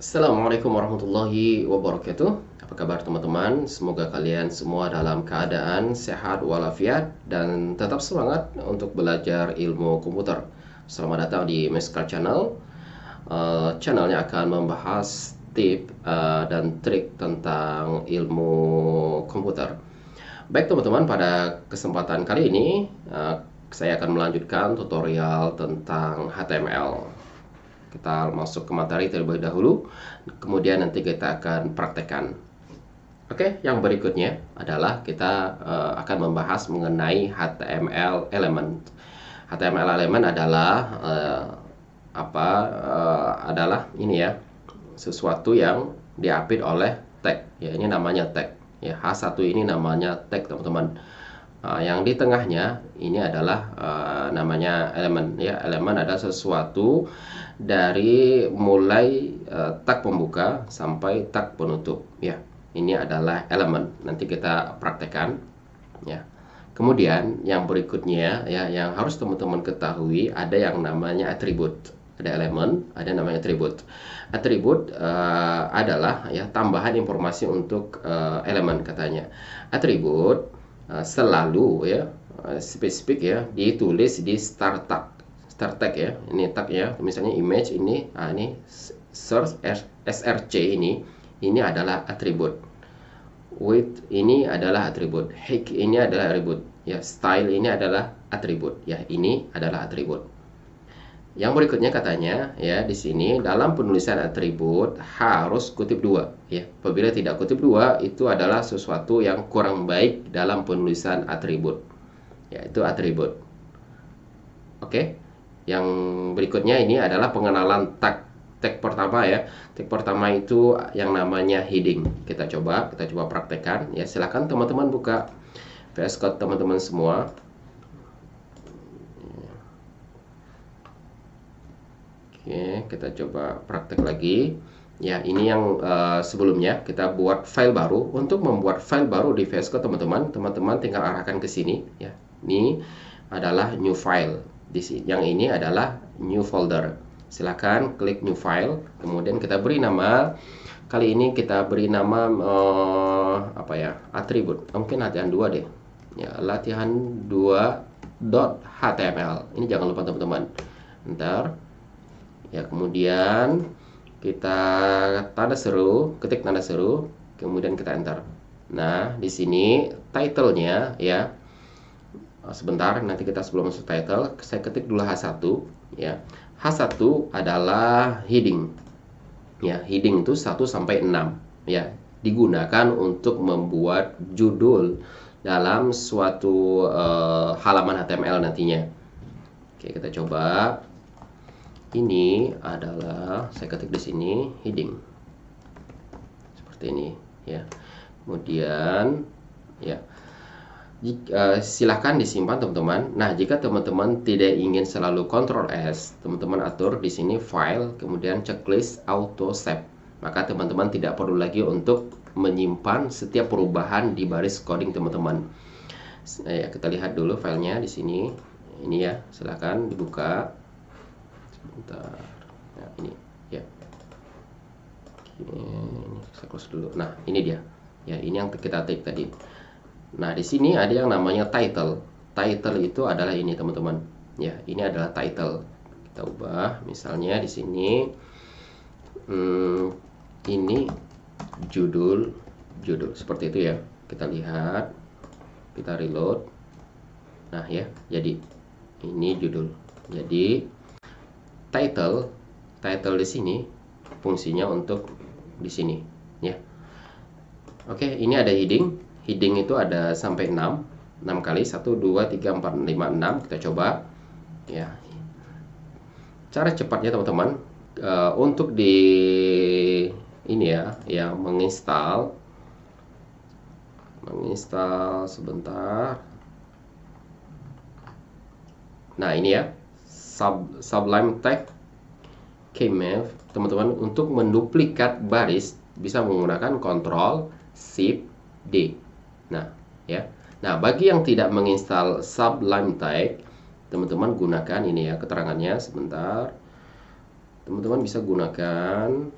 Assalamualaikum warahmatullahi wabarakatuh. Apa kabar teman-teman? Semoga kalian semua dalam keadaan sehat walafiat dan tetap semangat untuk belajar ilmu komputer. Selamat datang di Meskal Channel. Channelnya akan membahas tips dan trik tentang ilmu komputer. Baik teman-teman, pada kesempatan kali ini saya akan melanjutkan tutorial tentang HTML. Kita masuk ke materi terlebih dahulu, kemudian nanti kita akan praktekkan. Oke, yang berikutnya adalah kita akan membahas mengenai HTML element. HTML element adalah adalah ini ya, sesuatu yang diapit oleh tag. Ya, ini namanya tag. Ya, H1 ini namanya tag, teman-teman. Yang di tengahnya ini adalah namanya elemen. Ya, elemen adalah sesuatu dari mulai tag pembuka sampai tag penutup. Ya, ini adalah elemen. Nanti kita praktekkan. Ya. Kemudian yang berikutnya ya, yang harus teman-teman ketahui, ada yang namanya atribut. Ada elemen, ada namanya atribut. Atribut adalah ya tambahan informasi untuk elemen katanya. Atribut selalu ya spesifik ya ditulis di start tag ya. Ini tag ya, misalnya image ini search src ini adalah atribut. Width ini adalah atribut. Height ini adalah atribut ya. Style ini adalah atribut ya. Ini adalah atribut. Yang berikutnya katanya ya, di sini dalam penulisan atribut harus kutip dua ya. Apabila tidak kutip dua, itu adalah sesuatu yang kurang baik dalam penulisan atribut. Ya, itu atribut. Oke. Yang berikutnya ini adalah pengenalan tag. Tag pertama ya. Tag pertama itu yang namanya heading. Kita coba praktekkan ya. Silakan teman-teman buka VS Code teman-teman semua. Oke, kita coba praktek lagi. Ya, ini yang sebelumnya kita buat file baru. Untuk membuat file baru di VS Code teman-teman tinggal arahkan ke sini ya. Ini adalah new file. Di sini yang ini adalah new folder. Silakan klik new file, kemudian kita beri nama. Kali ini kita beri nama atribut. Mungkin latihan 2 deh. Ya, latihan 2.html. Ini jangan lupa teman-teman. Ntar ya, kemudian kita ketik tanda seru, kemudian kita enter. Nah, di sini title-nya ya. Sebentar, nanti kita sebelum masuk title, saya ketik dulu H1 ya. H1 adalah heading. Ya, heading itu 1 sampai 6 ya. Digunakan untuk membuat judul dalam suatu halaman HTML nantinya. Oke, kita coba. Ini adalah saya ketik di sini heading seperti ini ya. Kemudian ya, silahkan disimpan teman-teman. Nah, jika teman-teman tidak ingin selalu Ctrl S, teman-teman atur di sini file, kemudian checklist auto save. Maka teman-teman tidak perlu lagi untuk menyimpan setiap perubahan di baris coding teman-teman. Ya, kita lihat dulu filenya di sini. Ini ya, silahkan dibuka. Bentar. Nah, ini ya. Ini saya close dulu. Nah, ini dia. Ya, ini yang kita take tadi. Nah, di sini ada yang namanya title. Title itu adalah ini, teman-teman. Ya, ini adalah title. Kita ubah, misalnya di sini ini judul seperti itu ya. Kita lihat, kita reload. Nah, ya, jadi ini judul. Jadi title di sini fungsinya untuk di sini ya. Oke, ini ada heading. Heading itu ada sampai 6 kali, 1 2 3 4 5 6. Kita coba ya. Cara cepatnya teman-teman untuk di ini ya, yang menginstal sebentar. Nah, ini ya, Sublime Text Keymave teman-teman. Untuk menduplikat baris bisa menggunakan Ctrl Shift D. Nah ya, nah bagi yang tidak menginstal Sublime Text, teman-teman gunakan ini ya keterangannya. Sebentar, teman-teman bisa gunakan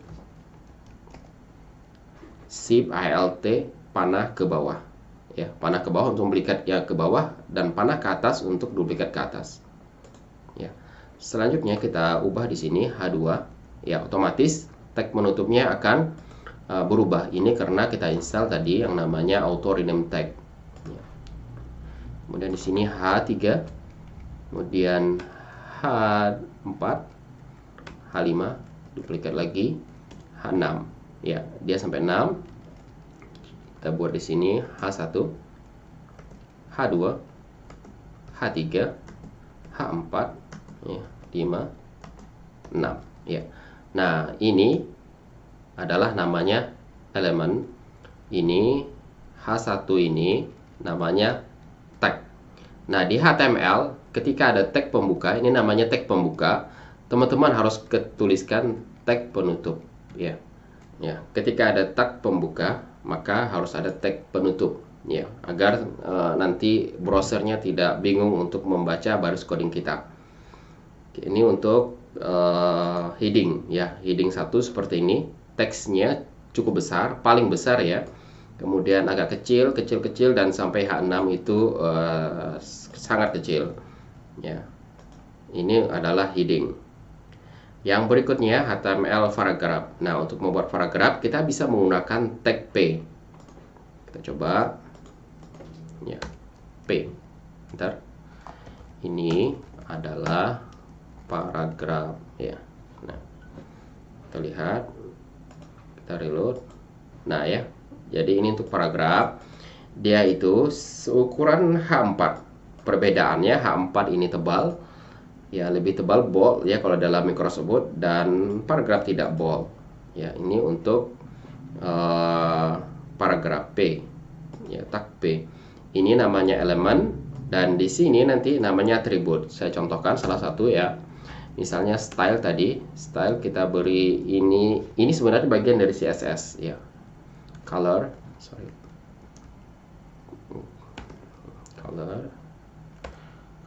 shift alt panah ke bawah. Ya, panah ke bawah untuk duplikat ya ke bawah, dan panah ke atas untuk duplikat ke atas. Ya. Selanjutnya kita ubah di sini H2. Ya, otomatis tag penutupnya akan berubah. Ini karena kita install tadi yang namanya auto rename tag. Ya. Kemudian di sini H3, kemudian H4, H5, duplikat lagi, H6. Ya, dia sampai 6. Kita buat di sini H1, H2, H3, H4, ya, 5, 6. Ya. Nah, ini adalah namanya elemen. Ini H1 ini namanya tag. Nah, di HTML ketika ada tag pembuka, ini namanya tag pembuka, teman-teman harus tuliskan tag penutup, ya. Ya, ketika ada tag pembuka, maka harus ada tag penutup, ya, agar nanti browsernya tidak bingung untuk membaca baris coding kita. Oke, ini untuk heading, ya, heading 1 seperti ini, teksnya cukup besar, paling besar ya, kemudian agak kecil, kecil, dan sampai H6 itu sangat kecil, ya. Ini adalah heading. Yang berikutnya HTML paragraph. Nah, untuk membuat paragraph kita bisa menggunakan tag P. Kita coba, ya, P. Bentar. Ini adalah paragraph, ya. Nah, kita lihat, kita reload. Nah, ya, jadi ini untuk paragraph. Dia itu ukuran H4. Perbedaannya H4 ini tebal, ya, lebih tebal, bold, ya, kalau dalam Microsoft Word, dan paragraf tidak bold. Ya, ini untuk paragraf P, ya, tag P. Ini namanya elemen, dan di sini nanti namanya atribut. Saya contohkan salah satu, ya. Misalnya style tadi, style kita beri ini sebenarnya bagian dari CSS, ya. Color,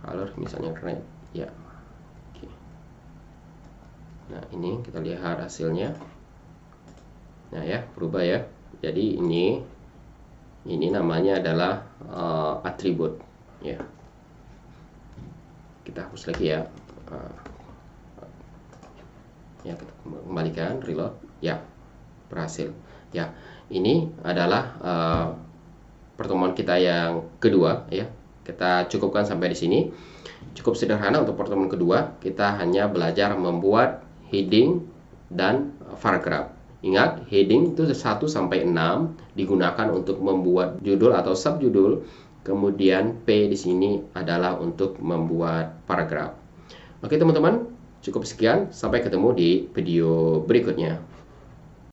color misalnya red, ya. Nah, ini kita lihat hasilnya. Nah, ya, berubah ya. Jadi ini namanya adalah atribut, ya. Kita hapus lagi ya. Ya, kita kembalikan, reload. Ya, berhasil. Ya, ini adalah pertemuan kita yang kedua, ya. Kita cukupkan sampai di sini. Cukup sederhana untuk pertemuan kedua. Kita hanya belajar membuat heading dan paragraph. Ingat, heading itu 1 sampai 6 digunakan untuk membuat judul atau subjudul. Kemudian P di sini adalah untuk membuat paragraph. Oke, teman-teman, cukup sekian. Sampai ketemu di video berikutnya.